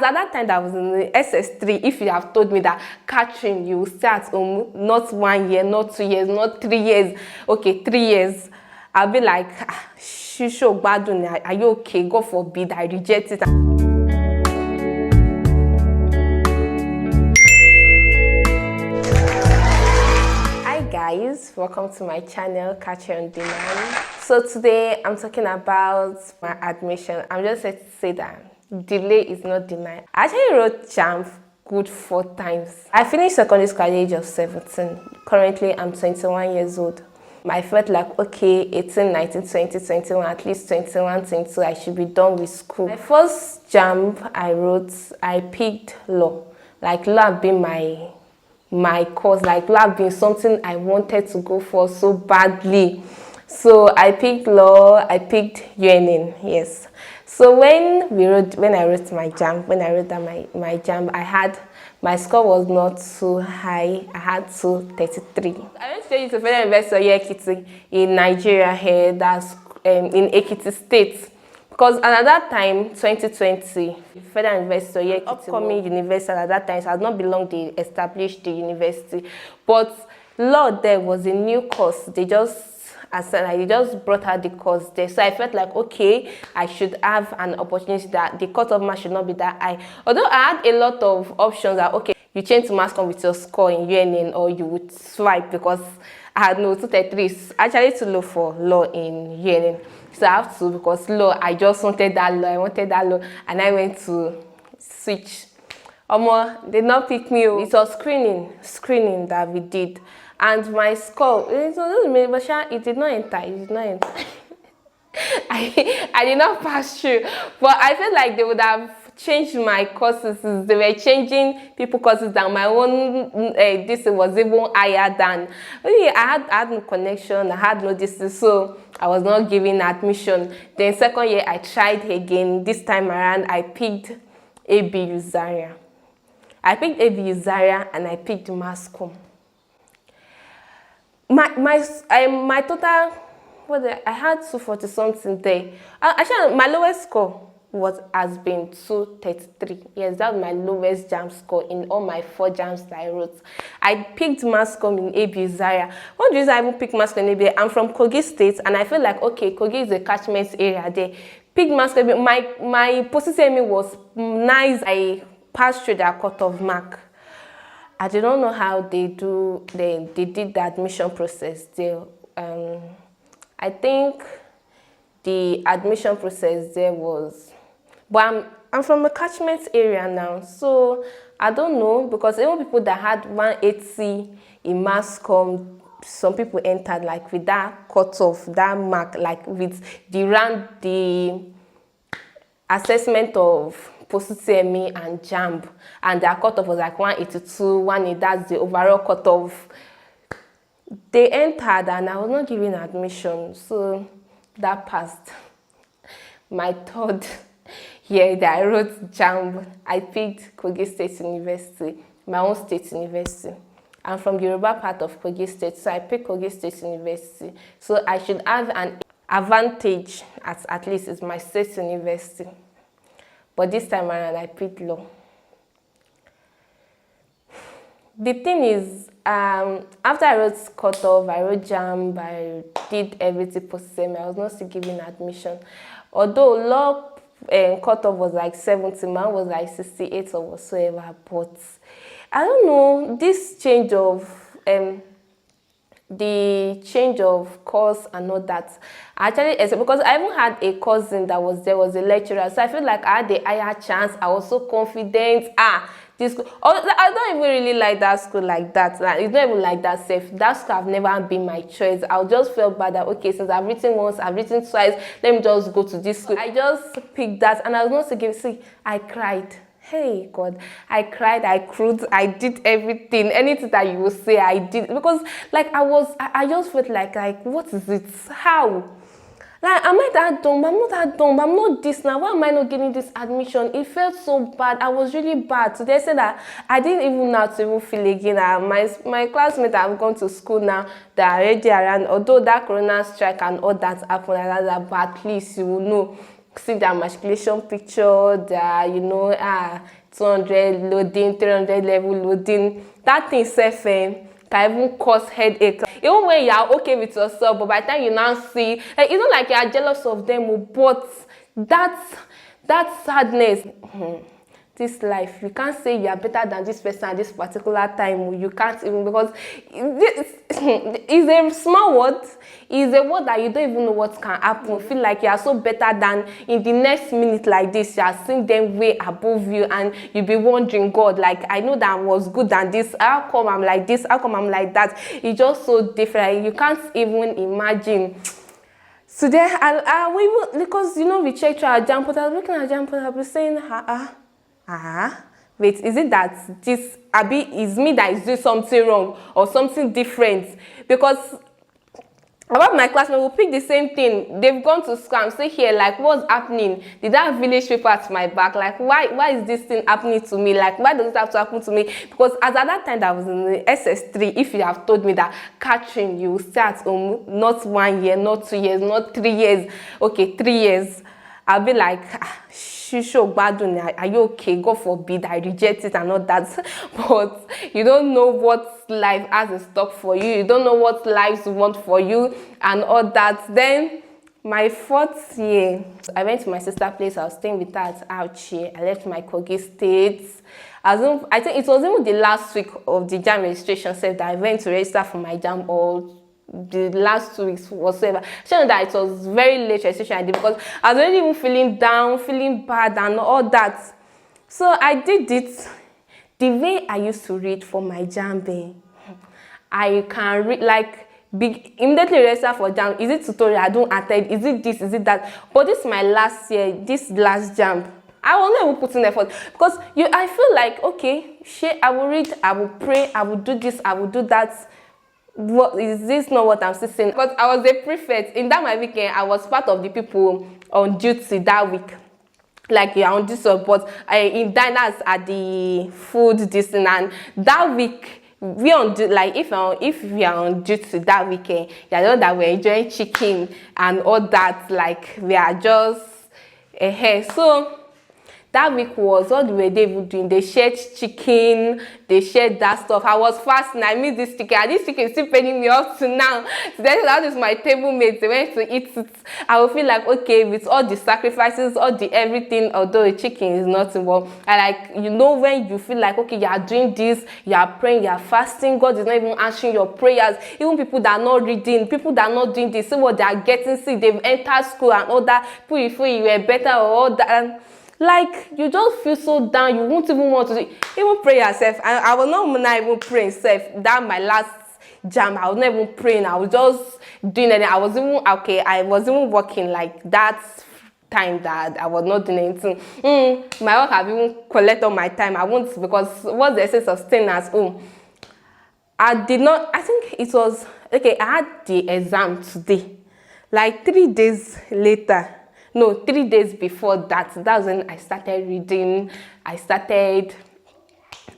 At that time that I was in the SS3, if you have told me that catching you start not 1 year, not 2 years, not 3 years, okay, 3 years, I'll be like, Shisho Badun, are you okay? God forbid, I reject it. Hi guys, welcome to my channel, Catch on Demand. So today I'm talking about my admission. I'm just here to say that delay is not denied. I actually wrote jamb good 4 times. I finished secondary school at the age of 17. Currently, I'm 21 years old. I felt like, okay, 18, 19, 20, 21, at least 21, 22, I should be done with school. My first jamb I picked law. Like law had been my course, like law had been something I wanted to go for so badly. So I picked law, I picked UNN, yes. So when I wrote my jamb, my score was not too high. I had 233. I went to the Federal University of Ekiti in Nigeria here, that's in Ekiti State. Because at that time, 2020, Federal University of Ekiti, upcoming university at that time, so had not belonged to established the university. But law there was a new course. They just brought out the course there, so I felt like, okay, I should have an opportunity that the cut-off mark should not be that high. Although I had a lot of options that, okay, you change to mass comm with your score in UNN, or you would swipe, because I had no 233, actually too low for law in UNN. So I have to, because law, I just wanted that law, and I went to switch. They did not pick me. It was screening that we did. And my score, it did not enter. I did not pass through. But I felt like they would have changed my courses. They were changing people's courses down. My own, this was even higher than. I had no connection, I had no distance, so I was not given admission. Then second year, I tried again. This time around, I picked ABU Zaria. And I picked mass comm. My total, I had 240 something there. Actually, my lowest score has been 233. Yes, that was my lowest jamb score in all my 4 jambs that I wrote. I picked mass comm in ABU Zaria. One reason I even picked mass comm in ABU, I'm from Kogi State, and I feel like, okay, Kogi is a catchment area there. Picked mass comm. My position was nice. I passed through their cut-off mark. I do not know how they did the admission process there. I think the admission process there was, but I'm from a catchment area now, so I don't know, because even people that had 180 in mass comm, some people entered like with that cutoff, that mark, like with the assessment of post-CME and jamb, and their cutoff was like 182, 180, that's the overall cutoff. They entered and I was not given admission, so that passed. My third year that I wrote jamb, I picked Kogi State University, my own state university. I'm from the Yoruba part of Kogi State, so I picked Kogi State University. So I should have an advantage, at least it's my state university. But this time around, I picked law. The thing is, after I wrote cutoff, I wrote jamb, I did everything post-SEM, I was not still given admission. Although law cutoff was like 70, mine was like 68 or whatsoever, but I don't know, this change of the change of course and all that, actually, because I even had a cousin that was a lecturer, so I feel like I had a higher chance. I was so confident. This school, I don't even really like that school like that. Like, it's not even like that safe. That school have never been my choice. I just felt bad that, okay, since I've written once, I've written twice, let me just go to this school. I just picked that, and I was not to give. See, I cried. Hey God, I cried, I cried, I did everything, anything that you will say, I did, because like I just felt like what is it? How? Like, am I that dumb? I'm not that dumb. I'm not this now. Why am I not getting this admission? It felt so bad. I was really bad. So they said that I didn't even know how to even feel again. My classmates have gone to school now. They are already around. Although that corona strike and all that happened, but at least you will know see their matriculation picture, their, 200 loading, 300 level loading. That thing self can even cause headache. Even when you are okay with yourself, but by the time you now see, like, it's not like you are jealous of them, but that sadness. This life, you can't say you are better than this person at this particular time. You can't even, because it's a small word. It's a word that you don't even know what can happen. Feel like you are so better than in the next minute like this. You are seeing them way above you, and you'll be wondering, God, like, I know that I was good than this. How come I'm like this? How come I'm like that? It's just so different. You can't even imagine. Today, because we checked our jamb portal. I was looking at jamb portal. I was saying, wait, is it that this Abi is me that is doing something wrong or something different? Because about my classmates will pick the same thing. They've gone to school and say, here, like, what's happening? Did I have village paper at my back? Like, why is this thing happening to me? Like, why does it have to happen to me? Because as at that time that I was in the SS3, if you have told me that Catherine, you will stay at home not 1 year, not 2 years, not 3 years, okay, 3 years, I'll be like, are you okay? God forbid I reject it and all that. But you don't know what life has in stock for you. You don't know what lives want for you and all that. Then my 4th year, I went to my sister's place. I was staying with her at Auchi. I left my Kogi State. I think it was even the last week of the JAMB registration set that I went to register for my JAMB, or the last 2 weeks whatsoever. Showing that it was very late registration I did, because I was already even feeling down, feeling bad and all that. So I did it the way I used to read for my JAMB. I can read like immediately register for JAMB. Is it tutorial? I don't attend. Is it this? Is it that? But this is my last year, this last JAMB. I will not even put in effort, because I feel like, okay, I will read, I will pray, I will do this, I will do that. What is this not what I'm still saying? Because I was a prefect in that my weekend. I was part of the people on duty that week. Like, you're on duty, but in diners at the food this thing, and that week we on like if we are on duty that weekend, you know that we're enjoying chicken and all that. Like, we are just so. That week was all the way they were doing. They shared chicken, they shared that stuff. I was fasting. I missed this chicken. And this chicken is still paying me up to now. So that is my table mates. They went to eat it. I will feel like, okay, with all the sacrifices, all the everything, although the chicken is not involved. I like, when you feel like, okay, you are doing this, you are praying, you are fasting, God is not even answering your prayers. Even people that are not reading, people that are not doing this, see what they are getting sick, they've entered school and all that. People you feel you were better or all that. And like, you just feel so down, you won't even want to do, even pray yourself. I was not even praying self. That my last JAMB, I was not even praying. I was just doing it. I was even working like that time that I was not doing anything. My work have even collected all my time. I won't, because what's the essence of staying at home? I think it was, okay, I had the exam today. Like 3 days later, no, 3 days before that, that's when I started reading. I started,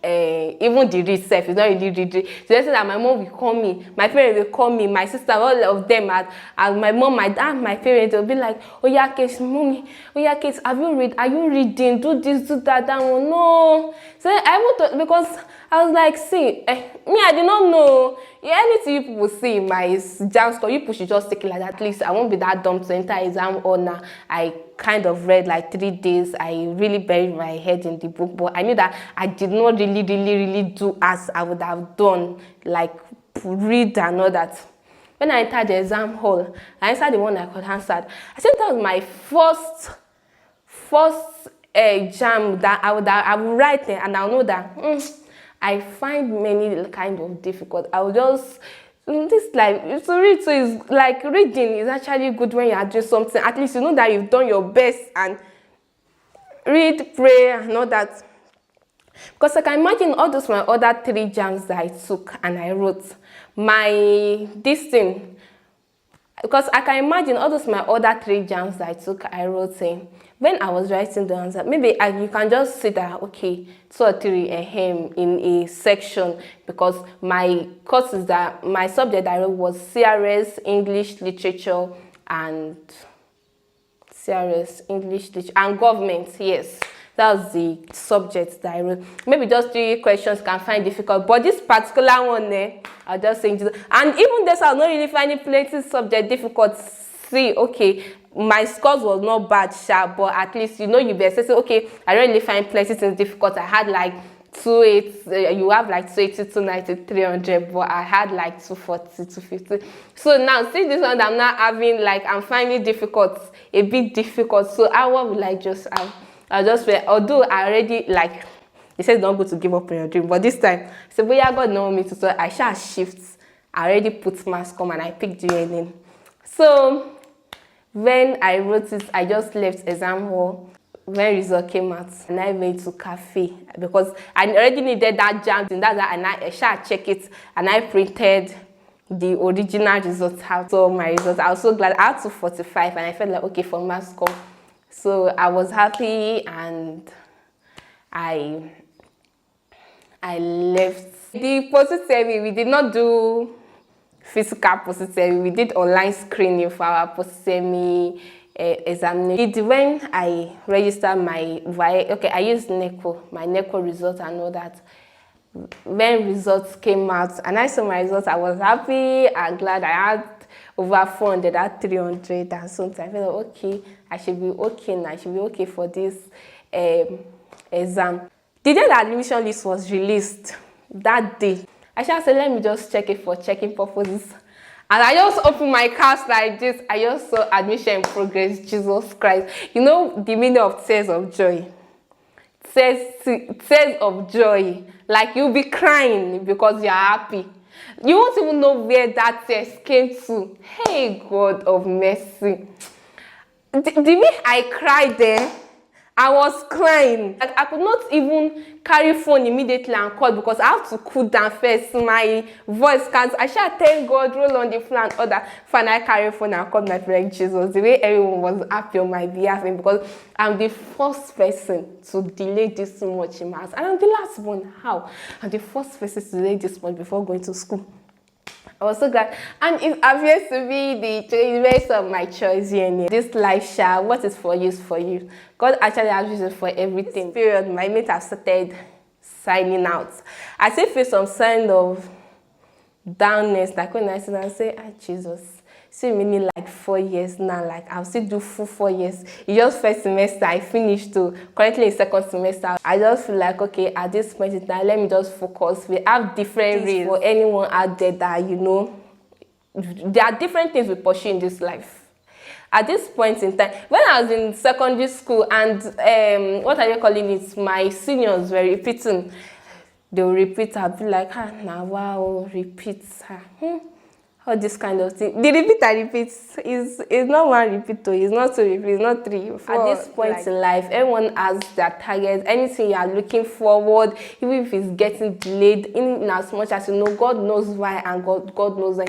even the read self, it's not really reading. So they said that my mom will call me, my parents will call me, my sister, all of them, and my mom, my dad, my parents will be like, oh yeah, Kate, mommy, oh yeah, Kate, have you read? Are you reading? Do this, do that, that one. No. So I want to, because I was like, see, me, I did not know. Yeah, anything you people see in my JAMB score, you people should just take it like that. At least I won't be that dumb to enter exam honor. I kind of read like 3 days. I really buried my head in the book, but I knew that I did not really do as I would have done, like read and all that. When I entered the exam hall, I answered the one I could answer. I think that was my first JAMB that I would write it, and I know that I find many kind of difficult. I will just this life to read, so it's like reading is actually good when you are doing something. At least you know that you've done your best and read, pray, and all that. Because I can imagine all those my other 3 JAMBs that I took and I wrote this thing. Because I can imagine all those my other 3 JAMBs that I took, I wrote saying, when I was writing the answer, maybe you can just see that, okay, 2 or 3 in a section, because my courses that my subject I wrote was CRS, English, Literature, and CRS, English literature, and government. Yes, that was the subject that I wrote. Maybe just 3 questions can find difficult, but this particular one I'll just say, and even this I was not really finding plenty subject difficult. See, okay, my scores was not bad, sharp, but at least you be assessing. Okay, I don't really find plenty things difficult. I had like 280, you have like 280, 290, 300, but I had like 240, 250. So now, see this one that I'm not having, like, I'm finding difficult, a bit difficult. So what will I just have? I'll just say, although I already, like, they said don't go to give up on your dream, but this time, so but yeah, God know me to, so I shall shift. I already put mass com and I picked UNN. So when I wrote it, I just left exam hall. When result came out, and I went to cafe because I already needed that jamb, and that's and I shall check it, and I printed the original results out. So my results, I was so glad. I had 245, and I felt like okay for mass com. So I was happy, and I left. The post-semi, we did not do physical post-semi. We did online screening for our post-semi examination. When I registered my okay, I used my NECO results and all that. When results came out and I saw my results, I was happy and glad. I had over 400, I had 300 and something. I felt like, okay, I should be okay now. I should be okay for this exam. The day the admission list was released, that day, I shall say, let me just check it for checking purposes. And I just opened my cast like this. I just saw admission in progress. Jesus Christ. You know the meaning of tears of joy? Tears of joy. Like you'll be crying because you're happy. You won't even know where that tears came to. Hey, God of mercy. The way I cried there, I was crying. Like, I could not even carry phone immediately and call because I have to cool down first. My voice can't. I shall thank God, roll on the floor and all that. Finally, I carry phone and call my friend Jesus. The way everyone was happy on my behalf because I'm the first person to delay this so much in maths. And I'm the last one. How? I'm the first person to delay this much before going to school. I was so glad, and it appears to be the rest of my choice here. This life shall, what is for you is for you. God actually has reason for everything. This period, my mates have started signing out. I still feel some sign of downness, like when I sit and say, Jesus, see me like 4 years now, like I'll still do full 4 years. It's just first semester, I finished currently in second semester. I just feel like, okay, at this point in time, let me just focus. We have different ways for anyone out there that, there are different things we pursue in this life. At this point in time, when I was in secondary school and, what are you calling it? My seniors were repeating. They'll repeat, I'll be like, now wow, repeat. All this kind of thing. The repeat I repeat is not one repeat, it's not 2 repeats, it's not 3, 4. At this point in life, everyone has their target. Anything you are looking forward, even if it's getting delayed, in as much as you know, God knows why and God knows when.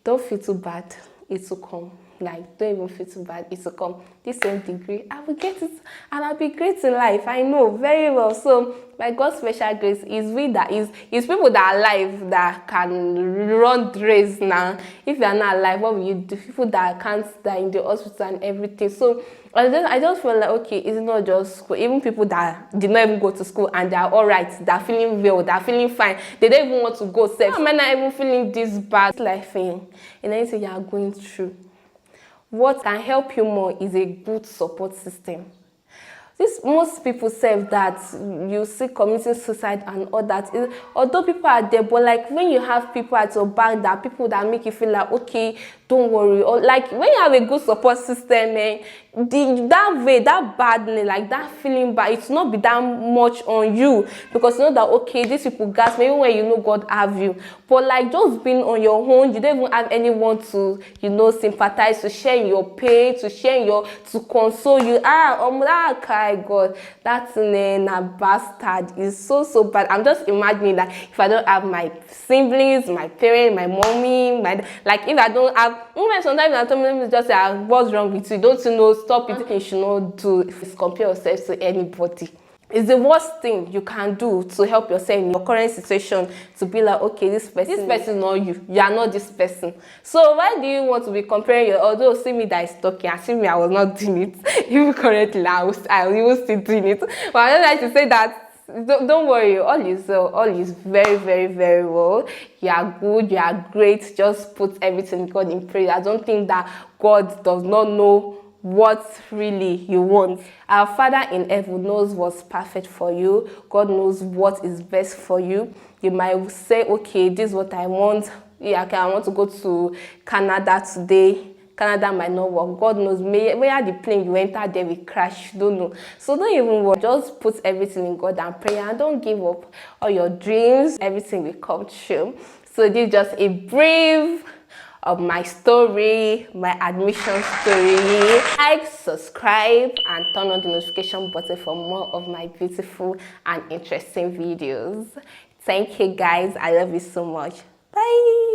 Don't feel too bad. It will come. Like, don't even feel too bad. It will come. This same degree, I will get it, and I'll be great in life. I know very well. So, by God's special grace, is people that are alive that can run the race now. If you are not alive, what will you do? People that can't die in the hospital and everything. So, I just feel like, okay, it's not just school. Even people that did not even go to school and they are all right, they're feeling well, they're feeling fine. They don't even want to go safe. Why am I not even feeling this bad life in anything you are going through? What can help you more is a good support system. Most people say that you see committing suicide and all that. Although people are there, but like when you have people at your back, that people that make you feel like, okay, don't worry. Or like when you have a good support system, that badness, like that feeling bad, it's not be that much on you because you know that, okay, these people gas, maybe when you know God have you. But like just being on your own, you don't even have anyone to, sympathize, to share your pain, to console you. God, that's a bastard. It's so bad. I'm just imagining that if I don't have my siblings, my parents, my mommy, if I don't have, even sometimes I tell me just say, what's wrong with you? Don't you know? Stop it. You should not do is compare yourself to anybody. It's the worst thing you can do to help yourself in your current situation, to be like, okay, this person is not you. You are not this person. So why do you want to be comparing your, although see me that is talking, and see me I was not doing it. Even currently, I was still doing it. But I don't like to say that. Don't worry, all is very, very, very well. You are good, you are great. Just put everything in God in prayer. I don't think that God does not know what really you want. Our Father in heaven knows what's perfect for you. God knows what is best for you. You might say, okay, this is what I want. Yeah, okay, I want to go to Canada today. Canada might not work. God knows, where the plane you enter there will crash. You don't know. So don't even worry. Just put everything in God and prayer, and don't give up. All your dreams, everything will come true. So this is just a brief of my story, my admission story. Like, subscribe, and turn on the notification button for more of my beautiful and interesting videos. Thank you guys. I love you so much. Bye.